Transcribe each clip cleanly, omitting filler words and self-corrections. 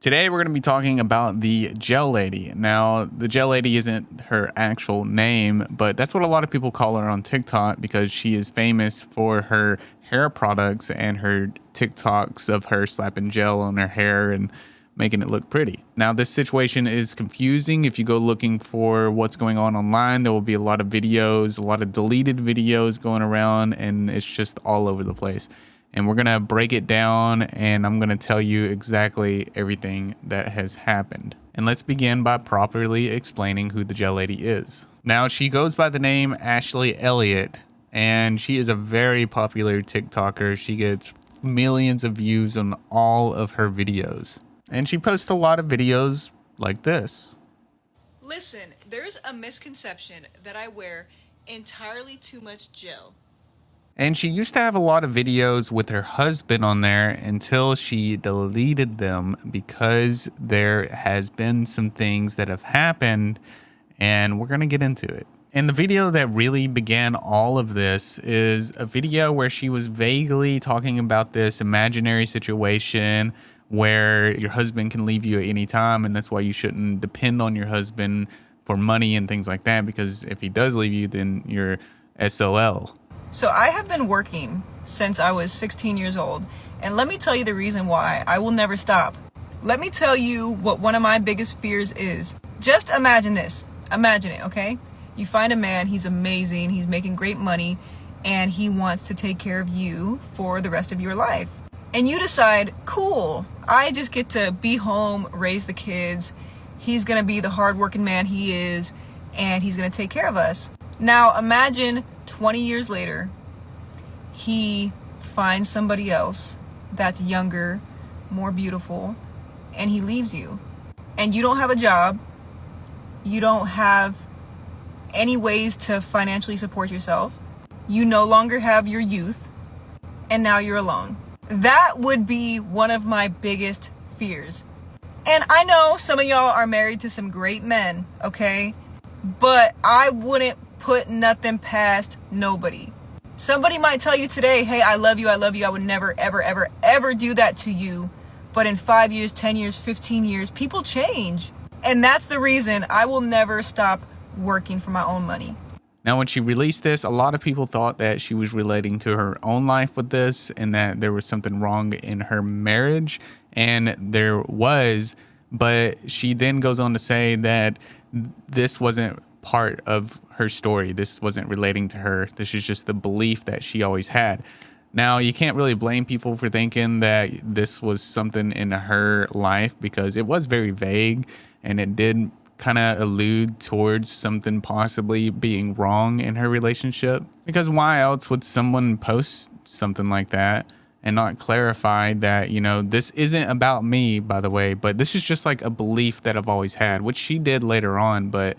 Today we're going to be talking about the Gel Lady. Now, the Gel Lady isn't her actual name, but that's what a lot of people call her on TikTok because she is famous for her hair products and her TikToks of her slapping gel on her hair and making it look pretty. Now, this situation is confusing. If you go looking for what's going on online, there will be a lot of videos, a lot of deleted videos going around, and it's just all over the place. And we're going to break it down, and I'm going to tell you exactly everything that has happened. And let's begin by properly explaining who the Gel Lady is. Now, she goes by the name Ashley Elliott, and she is a very popular TikToker. She gets millions of views on all of her videos. And she posts a lot of videos like this. Listen, there's a misconception that I wear entirely too much gel. And she used to have a lot of videos with her husband on there until she deleted them because there has been some things that have happened, and we're going to get into it. And the video that really began all of this is a video where she was vaguely talking about this imaginary situation where your husband can leave you at any time, and that's why you shouldn't depend on your husband for money and things like that, because if he does leave you, then you're SOL. So I have been working since I was 16 years old, and let me tell you the reason why I will never stop. Let me tell you what one of my biggest fears is. Just imagine this. Imagine it, okay? You find a man, he's amazing, he's making great money, and he wants to take care of you for the rest of your life. And you decide, cool, I just get to be home, raise the kids, he's gonna be the hardworking man he is, and he's gonna take care of us. Now imagine 20 years later, he finds somebody else that's younger, more beautiful, and he leaves you. And you don't have a job, you don't have any ways to financially support yourself, you no longer have your youth, and now you're alone. That would be one of my biggest fears. And I know some of y'all are married to some great men, okay? But I wouldn't put nothing past nobody. Somebody might tell you today, hey, I love you, I would never, ever, ever, ever do that to you. But in 5 years, 10 years, 15 years, people change. And that's the reason I will never stop working for my own money. Now, when she released this, a lot of people thought that she was relating to her own life with this and that there was something wrong in her marriage. And there was, but she then goes on to say that this wasn't part of her story. This wasn't relating to her. This is just the belief that she always had. Now, you can't really blame people for thinking that this was something in her life because it was very vague and it did kind of allude towards something possibly being wrong in her relationship. Because why else would someone post something like that and not clarify that, you know, this isn't about me, by the way, but this is just like a belief that I've always had, which she did later on, but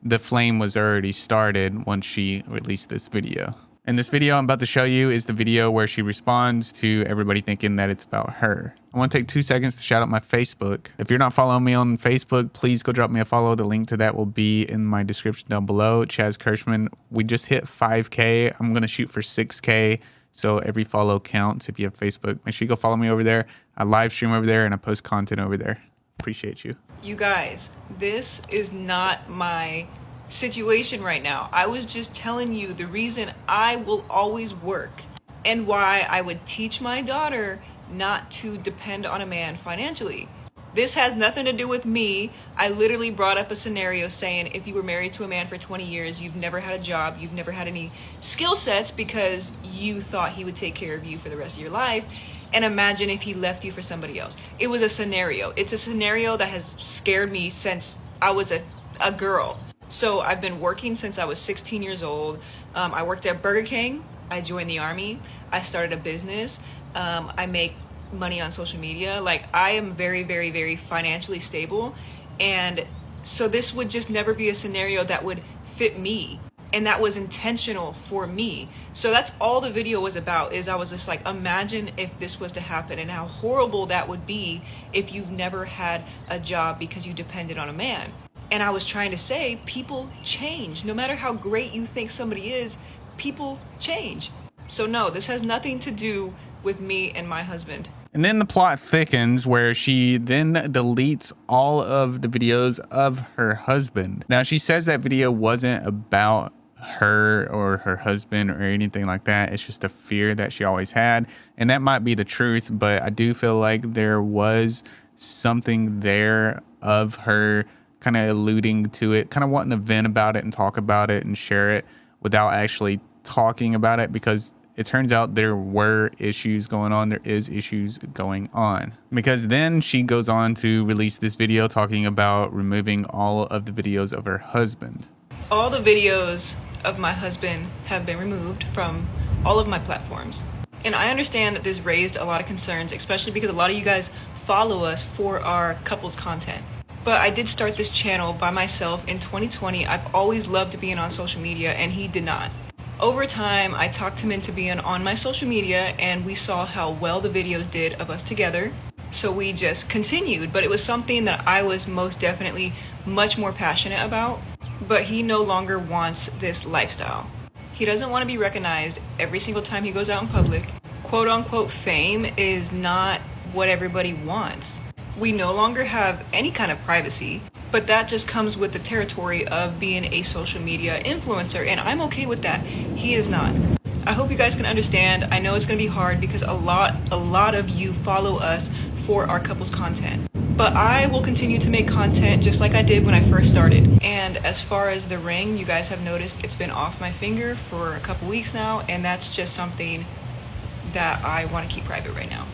the flame was already started once she released this video. And this video I'm about to show you is the video where she responds to everybody thinking that it's about her. I want to take 2 seconds to shout out my Facebook. If you're not following me on Facebook, please go drop me a follow. The link to that will be in my description down below. Chaz Kirschman. We just hit 5K. I'm going to shoot for 6K. So every follow counts. If you have Facebook, make sure you go follow me over there. I live stream over there and I post content over there. Appreciate you. You guys, this is not my situation right now. I was just telling you the reason I will always work and why I would teach my daughter not to depend on a man financially. This has nothing to do with me. I literally brought up a scenario saying if you were married to a man for 20 years, you've never had a job, you've never had any skill sets because you thought he would take care of you for the rest of your life. And imagine if he left you for somebody else. It was a scenario. It's a scenario that has scared me since I was a girl. So I've been working since I was 16 years old. I worked at Burger King. I joined the Army. I started a business. I make money on social media. Like, I am very, very, very financially stable. And so this would just never be a scenario that would fit me. And that was intentional for me. So that's all the video was about, is I was just like, imagine if this was to happen and how horrible that would be if you've never had a job because you depended on a man. And I was trying to say, people change. No matter how great you think somebody is, people change. So no, this has nothing to do with me and my husband. And then the plot thickens where she then deletes all of the videos of her husband. Now, she says that video wasn't about her or her husband or anything like that. It's just a fear that she always had. And that might be the truth, but I do feel like there was something there of her kind of alluding to it, kind of wanting to vent about it and talk about it and share it without actually talking about it, because it turns out there were issues going on. There is issues going on, because then she goes on to release this video talking about removing all of the videos of her husband. All the videos of my husband have been removed from all of my platforms. And I understand that this raised a lot of concerns, especially because a lot of you guys follow us for our couples content. But I did start this channel by myself in 2020. I've always loved being on social media, and he did not. Over time, I talked him into being on my social media, and we saw how well the videos did of us together. So we just continued, but it was something that I was most definitely much more passionate about. But he no longer wants this lifestyle. He doesn't want to be recognized every single time he goes out in public. Quote unquote fame is not what everybody wants. We no longer have any kind of privacy, but that just comes with the territory of being a social media influencer, and I'm okay with that. He is not. I hope you guys can understand. I know it's going to be hard because a lot of you follow us for our couples content. But I will continue to make content just like I did when I first started. And as far as the ring, you guys have noticed it's been off my finger for a couple weeks now, and that's just something that I want to keep private right now.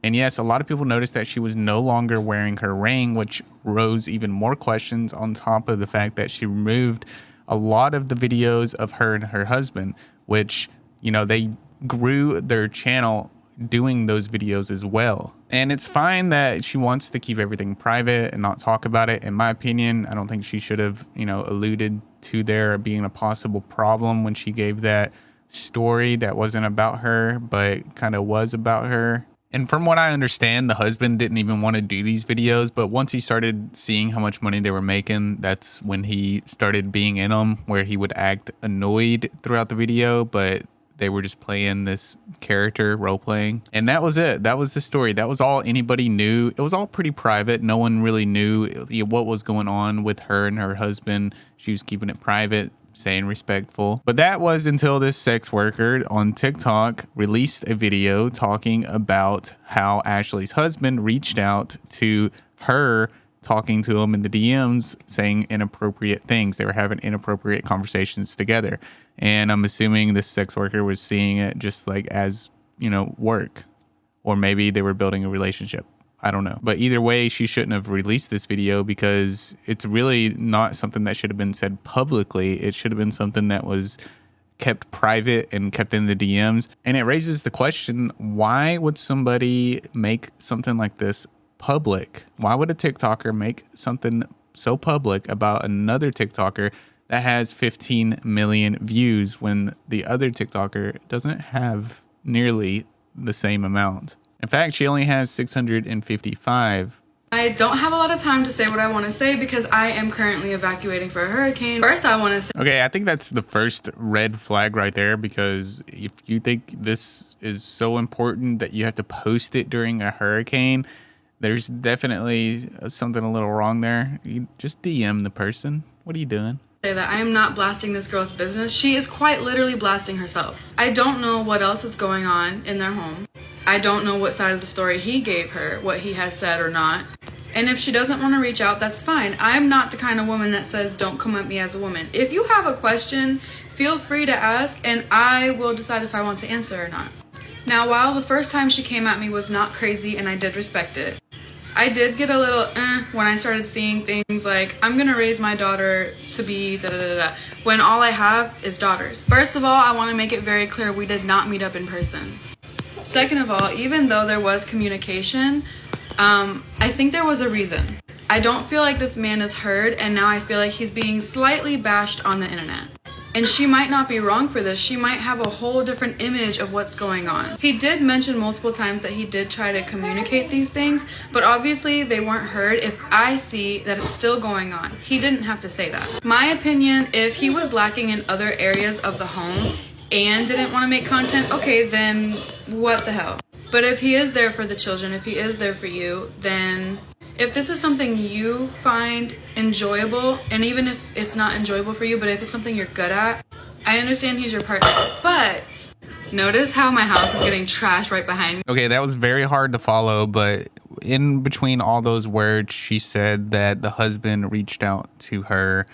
And yes, a lot of people noticed that she was no longer wearing her ring, which rose even more questions on top of the fact that she removed a lot of the videos of her and her husband, which, you know, they grew their channel doing those videos as well. And it's fine that she wants to keep everything private and not talk about it. In my opinion, I don't think she should have, you know, alluded to there being a possible problem when she gave that story that wasn't about her, but kind of was about her. And from what I understand, the husband didn't even want to do these videos, but once he started seeing how much money they were making, that's when he started being in them, where he would act annoyed throughout the video, but they were just playing this character, role playing. And that was it. That was the story. That was all anybody knew. It was all pretty private. No one really knew what was going on with her and her husband. She was keeping it private, staying respectful. But that was until this sex worker on TikTok released a video talking about how Ashley's husband reached out to her, talking to him in the DMs, saying inappropriate things. They were having inappropriate conversations together. And I'm assuming this sex worker was seeing it just like as, you know, work, or maybe they were building a relationship. I don't know. But either way, she shouldn't have released this video, because it's really not something that should have been said publicly. It should have been something that was kept private and kept in the DMs. And it raises the question, why would somebody make something like this public? Why would a TikToker make something so public about another TikToker that has 15 million views when the other TikToker doesn't have nearly the same amount? In fact, she only has 655. I don't have a lot of time to say what I want to say because I am currently evacuating for a hurricane. First, I want to say... Okay, I think that's the first red flag right there, because if you think this is so important that you have to post it during a hurricane, there's definitely something a little wrong there. You just DM the person. What are you doing? That I am not blasting this girl's business. She is quite literally blasting herself. I don't know what else is going on in their home. I don't know what side of the story he gave her, what he has said or not. And if she doesn't want to reach out, that's fine. I'm not the kind of woman that says don't come at me as a woman. If you have a question, feel free to ask and I will decide if I want to answer or not. Now, while the first time she came at me was not crazy and I did respect it, I did get a little when I started seeing things like, I'm gonna raise my daughter to be da-da-da-da, when all I have is daughters. First of all, I want to make it very clear we did not meet up in person. Second of all, even though there was communication, I think there was a reason. I don't feel like this man is heard, and now I feel like he's being slightly bashed on the internet. And she might not be wrong for this. She might have a whole different image of what's going on. He did mention multiple times that he did try to communicate these things, but obviously they weren't heard if I see that it's still going on. He didn't have to say that. My opinion, if he was lacking in other areas of the home and didn't want to make content, okay, then what the hell? But if he is there for the children, if he is there for you, then if this is something you find enjoyable, and even if it's not enjoyable for you, but if it's something you're good at, I understand he's your partner. But notice how my house is getting trashed right behind me. Okay, that was very hard to follow, but in between all those words, she said that the husband reached out to her,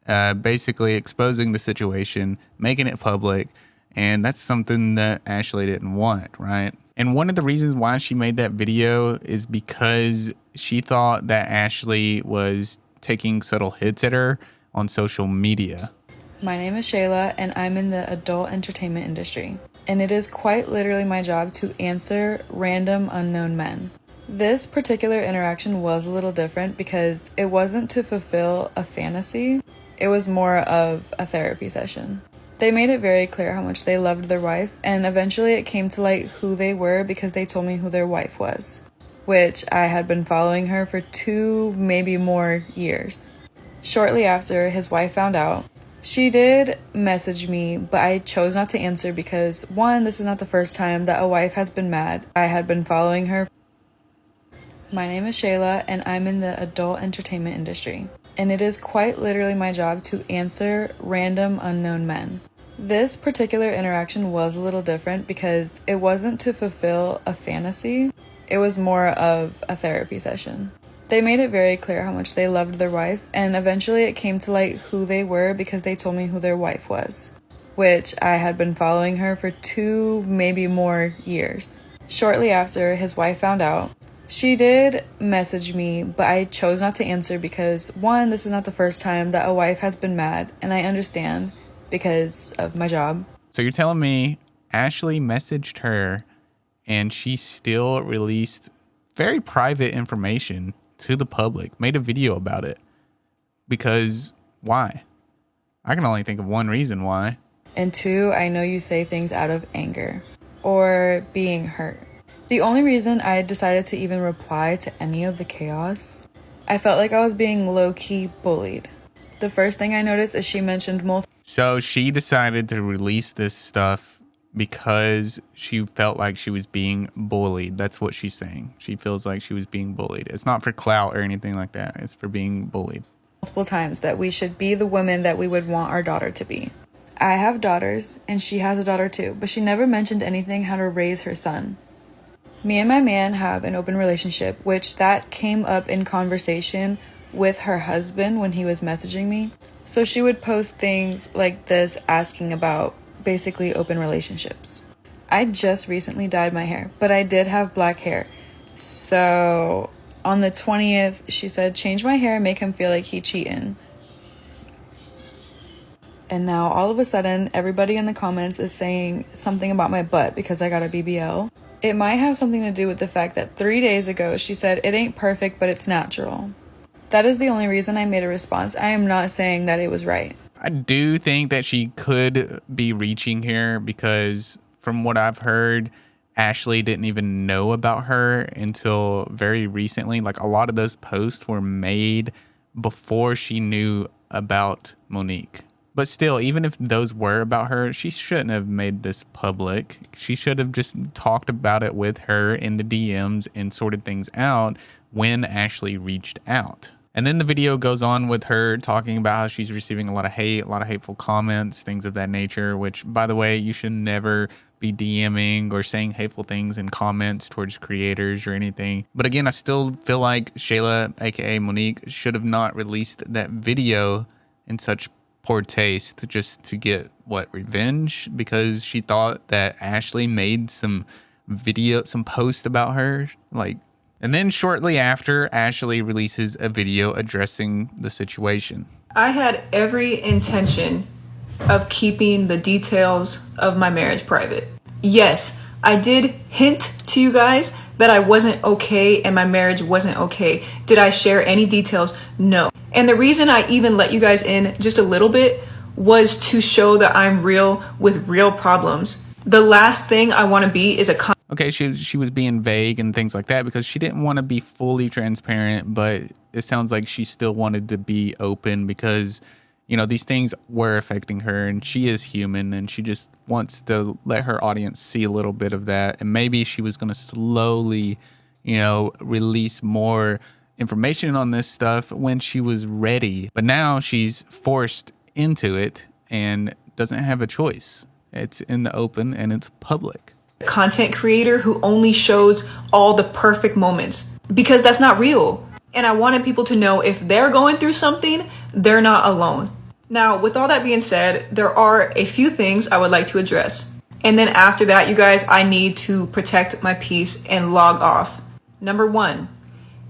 basically exposing the situation, making it public, and that's something that Ashley didn't want, right? And one of the reasons why she made that video is because she thought that Ashley was taking subtle hits at her on social media. My name is Shayla, and I'm in the adult entertainment industry, and it is quite literally my job to answer random unknown men. This particular interaction was a little different because it wasn't to fulfill a fantasy, it was more of a therapy session. They made it very clear how much they loved their wife, and eventually it came to light who they were because they told me who their wife was, which I had been following her for 2, maybe more years. Shortly after his wife found out, she did message me, but I chose not to answer because, one, this is not the first time that a wife has been mad. I had been following her. My name is Shayla, and I'm in the adult entertainment industry, and it is quite literally my job to answer random unknown men. This particular interaction was a little different because it wasn't to fulfill a fantasy, it was more of a therapy session. They made it very clear how much they loved their wife, and eventually it came to light who they were because they told me who their wife was, which I had been following her for 2, maybe more years. Shortly after his wife found out, she did message me, but I chose not to answer because, one, this is not the first time that a wife has been mad, and I understand because of my job. So you're telling me Ashley messaged her and she still released very private information to the public, made a video about it. Because why? I can only think of one reason why. And 2, I know you say things out of anger or being hurt. The only reason I decided to even reply to any of the chaos, I felt like I was being low-key bullied. The first thing I noticed is she mentioned multiple. So she decided to release this stuff because she felt like she was being bullied. That's what she's saying. She feels like she was being bullied. It's not for clout or anything like that. It's for being bullied. Multiple times that we should be the women that we would want our daughter to be. I have daughters, and she has a daughter too, but she never mentioned anything how to raise her son. Me and my man have an open relationship, which that came up in conversation with her husband when he was messaging me. So she would post things like this asking about basically open relationships. I just recently dyed my hair, but I did have black hair. So on the 20th, she said, change my hair, make him feel like he cheating. And now all of a sudden, everybody in the comments is saying something about my butt because I got a BBL. It might have something to do with the fact that 3 days ago, she said, it ain't perfect, but it's natural. That is the only reason I made a response. I am not saying that it was right. I do think that she could be reaching here because from what I've heard, Ashley didn't even know about her until very recently. Like a lot of those posts were made before she knew about Monique. But still, even if those were about her, she shouldn't have made this public. She should have just talked about it with her in the DMs and sorted things out when Ashley reached out. And then the video goes on with her talking about how she's receiving a lot of hate, a lot of hateful comments, things of that nature, which, by the way, you should never be DMing or saying hateful things in comments towards creators or anything. But again, I still feel like Shayla, aka Monique, should have not released that video in such poor taste just to get revenge, because she thought that Ashley made some post about her. And then shortly after, Ashley releases a video addressing the situation. I had every intention of keeping the details of my marriage private. Yes, I did hint to you guys that I wasn't okay and my marriage wasn't okay. Did I share any details? No. And the reason I even let you guys in just a little bit was to show that I'm real with real problems. The last thing I want to be is a Okay, she was being vague and things like that because she didn't want to be fully transparent, but it sounds like she still wanted to be open because you know, these things were affecting her, and she is human, and she just wants to let her audience see a little bit of that. And maybe she was going to slowly, you know, release more information on this stuff when she was ready. But now she's forced into it and doesn't have a choice. It's in the open and it's public. Content creator who only shows all the perfect moments, because that's not real. And I wanted people to know if they're going through something, they're not alone. Now, with all that being said, there are a few things I would like to address. And then after that, you guys, I need to protect my peace and log off. Number one,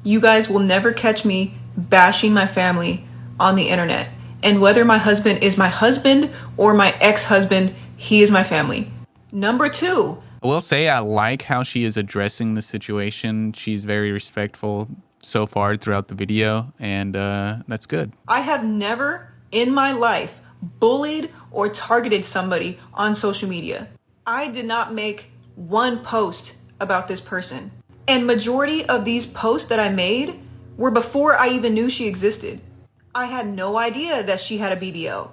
you guys will never catch me bashing my family on the internet. And whether my husband is my husband or my ex-husband, he is my family. Number two, I will say I like how she is addressing the situation. She's very respectful so far throughout the video, and that's good. I have never in my life bullied or targeted somebody on social media. I did not make one post about this person. And majority of these posts that I made were before I even knew she existed. I had no idea that she had a BBL.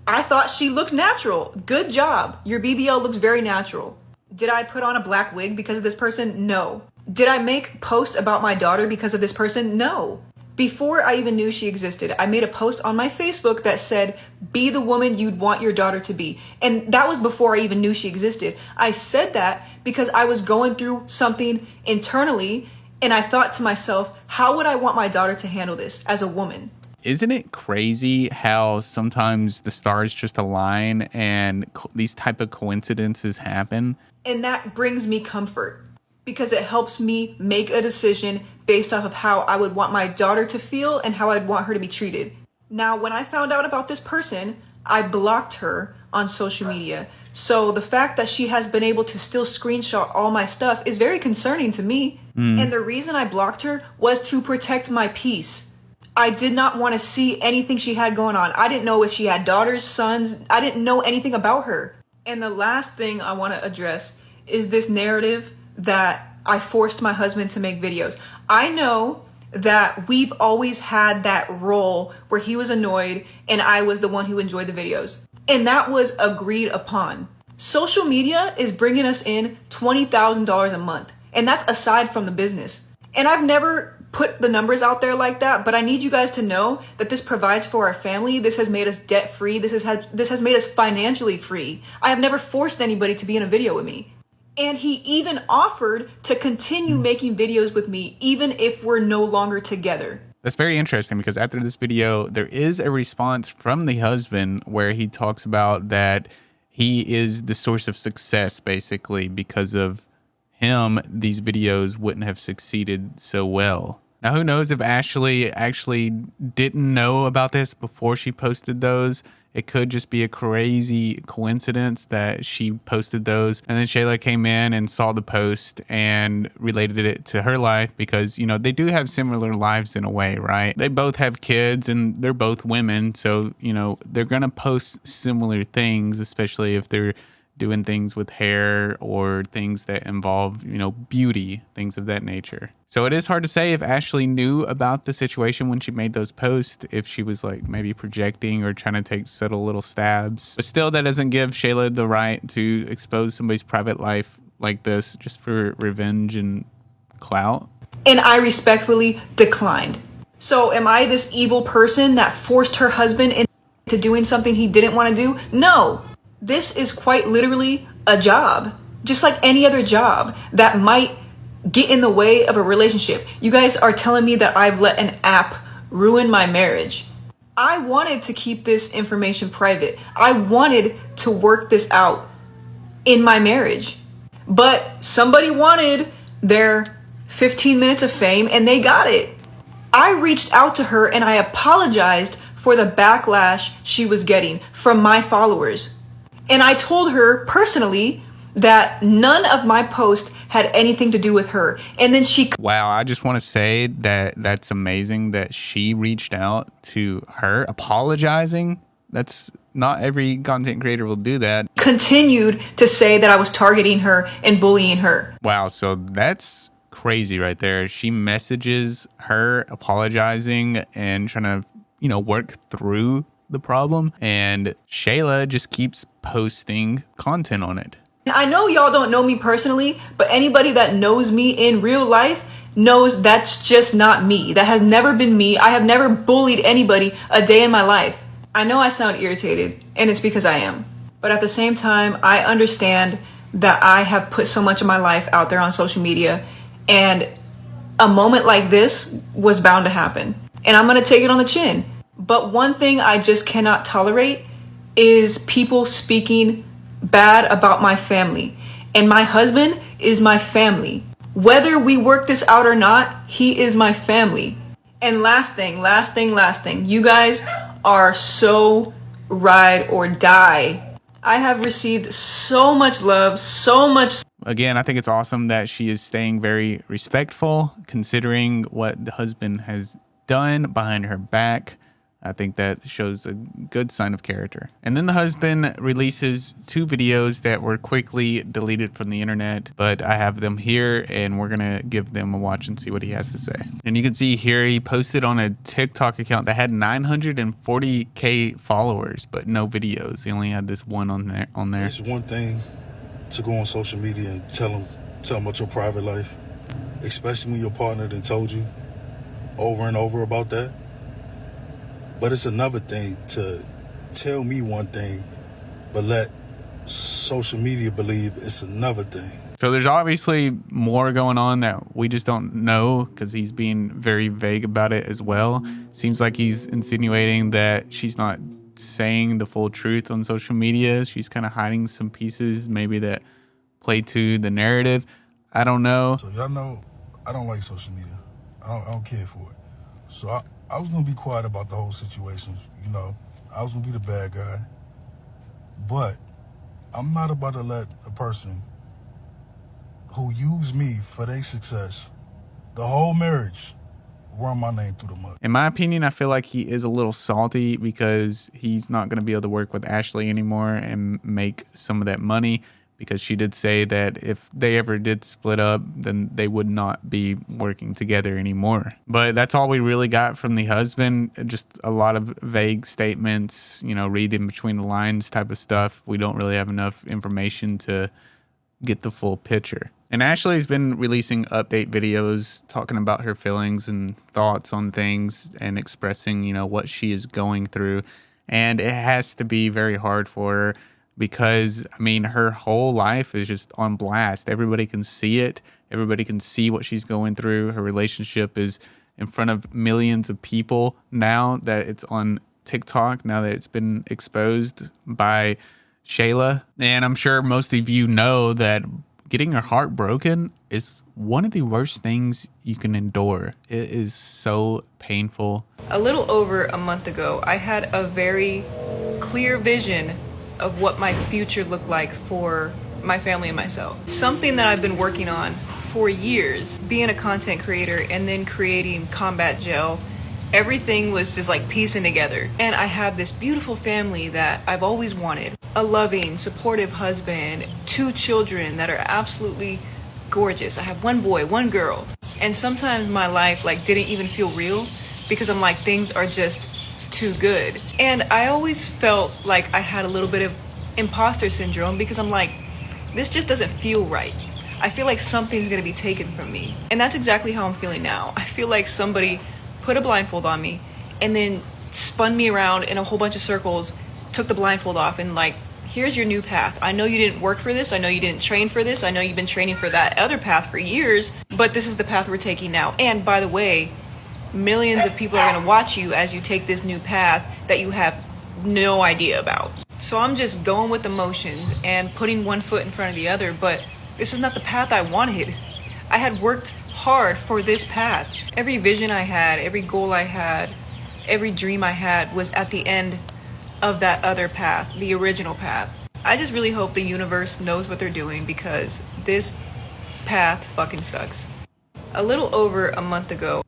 I thought she looked natural. Good job. Your BBL looks very natural. Did I put on a black wig because of this person? No. Did I make posts about my daughter because of this person? No. Before I even knew she existed, I made a post on my Facebook that said, be the woman you'd want your daughter to be. And that was before I even knew she existed. I said that because I was going through something internally, and I thought to myself, how would I want my daughter to handle this as a woman? Isn't it crazy how sometimes the stars just align and these type of coincidences happen? And that brings me comfort because it helps me make a decision based off of how I would want my daughter to feel and how I'd want her to be treated. Now, when I found out about this person, I blocked her on social media. So the fact that she has been able to still screenshot all my stuff is very concerning to me. And the reason I blocked her was to protect my peace. I did not want to see anything she had going on. I didn't know if she had daughters, sons. I didn't know anything about her. And the last thing I want to address is this narrative that I forced my husband to make videos. I know that we've always had that role where he was annoyed and I was the one who enjoyed the videos. And that was agreed upon. Social media is bringing us in $20,000 a month. And that's aside from the business. And I've never put the numbers out there like that, but I need you guys to know that this provides for our family. This has made us debt free. This has made us financially free. I have never forced anybody to be in a video with me. And he even offered to continue making videos with me, even if we're no longer together. That's very interesting because after this video, there is a response from the husband where he talks about that he is the source of success, basically, because of him, these videos wouldn't have succeeded so well. Now, who knows if Ashley actually didn't know about this before she posted those. It could just be a crazy coincidence that she posted those. And then Shayla came in and saw the post and related it to her life because, you know, they do have similar lives in a way, right? They both have kids and they're both women. So, you know, they're going to post similar things, especially if they're doing things with hair or things that involve, you know, beauty, things of that nature. So it is hard to say if Ashley knew about the situation when she made those posts, if she was like maybe projecting or trying to take subtle little stabs. But still, that doesn't give Shayla the right to expose somebody's private life like this just for revenge and clout. And I respectfully declined. So am I this evil person that forced her husband into doing something he didn't want to do? No. This is quite literally a job, just like any other job that might get in the way of a relationship. You guys are telling me that I've let an app ruin my marriage. I wanted to keep this information private. I wanted to work this out in my marriage. But somebody wanted their 15 minutes of fame and they got it. I reached out to her and I apologized for the backlash she was getting from my followers. And I told her personally that none of my posts had anything to do with her. And then she... Wow, I just want to say that that's amazing that she reached out to her apologizing. That's not every content creator will do that. Continued to say that I was targeting her and bullying her. Wow, so that's crazy right there. She messages her apologizing and trying to, you know, work through the problem. And Shayla just keeps posting content on it. I know y'all don't know me personally, but anybody that knows me in real life knows that's just not me. That has never been me. I have never bullied anybody a day in my life. I know I sound irritated, and it's because I am. But at the same time, I understand that I have put so much of my life out there on social media, and a moment like this was bound to happen. And I'm going to take it on the chin. But one thing I just cannot tolerate is people speaking bad about my family. And my husband is my family. Whether we work this out or not, he is my family. And last thing, you guys are so ride or die. I have received so much love, so much. Again, I think it's awesome that she is staying very respectful considering what the husband has done behind her back. I think that shows a good sign of character. And then the husband releases 2 videos that were quickly deleted from the internet, but I have them here and we're gonna give them a watch and see what he has to say. And you can see here he posted on a TikTok account that had 940K followers, but no videos. He only had this one on there. It's one thing to go on social media and tell them about your private life, especially when your partner done told you over and over about that. But it's another thing to tell me one thing, but let social media believe it's another thing. So there's obviously more going on that we just don't know because he's being very vague about it as well. Seems like he's insinuating that she's not saying the full truth on social media. She's kind of hiding some pieces maybe that play to the narrative. I don't know. So y'all know I don't like social media. I don't care for it. So I was going to be quiet about the whole situation. You know, I was going to be the bad guy. But I'm not about to let a person who used me for their success, the whole marriage, run my name through the mud. In my opinion, I feel like he is a little salty because he's not going to be able to work with Ashley anymore and make some of that money, because she did say that if they ever did split up, then they would not be working together anymore. But that's all we really got from the husband. Just a lot of vague statements, you know, read in between the lines type of stuff. We don't really have enough information to get the full picture. And Ashley's been releasing update videos talking about her feelings and thoughts on things and expressing, you know, what she is going through. And it has to be very hard for her, because, I mean, her whole life is just on blast. Everybody can see it. Everybody can see what she's going through. Her relationship is in front of millions of people now that it's on TikTok, now that it's been exposed by Shayla. And I'm sure most of you know that getting your heart broken is one of the worst things you can endure. It is so painful. A little over a month ago, I had a very clear vision of what my future looked like for my family and myself. Something that I've been working on for years, being a content creator and then creating Combat Gel. Everything was just like piecing together. And I have this beautiful family that I've always wanted. A loving, supportive husband, 2 children that are absolutely gorgeous. I have 1 boy, 1 girl. And sometimes my life like didn't even feel real because I'm like, things are just too good. And I always felt like I had a little bit of imposter syndrome because I'm like, this just doesn't feel right. I feel like something's gonna be taken from me. And that's exactly how I'm feeling now. I feel like somebody put a blindfold on me and then spun me around in a whole bunch of circles, took the blindfold off and like, here's your new path. I know you didn't work for this. I know you didn't train for this. I know you've been training for that other path for years, but this is the path we're taking now. And by the way, millions of people are going to watch you as you take this new path that you have no idea about. So I'm just going with the motions and putting one foot in front of the other, but this is not the path I wanted. I had worked hard for this path. Every vision I had, every goal I had, every dream I had was at the end of that other path, the original path. I just really hope the universe knows what they're doing because this path fucking sucks. A little over a month ago,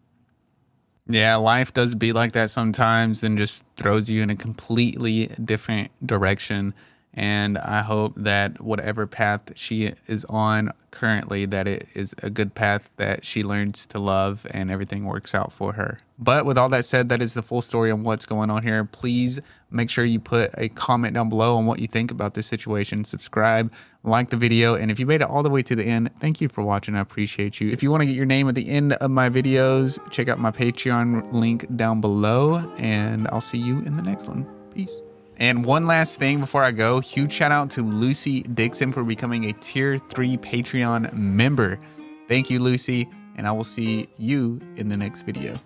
yeah, life does be like that sometimes and just throws you in a completely different direction. And I hope that whatever path she is on currently, that it is a good path that she learns to love and everything works out for her. But with all that said, that is the full story on what's going on here. Please make sure you put a comment down below on what you think about this situation. Subscribe, like the video, and if you made it all the way to the end, thank you for watching. I appreciate you. If you want to get your name at the end of my videos, check out my Patreon link down below, and I'll see you in the next one. Peace. And one last thing before I go, huge shout out to Lucy Dixon for becoming a Tier 3 Patreon member. Thank you, Lucy, and I will see you in the next video.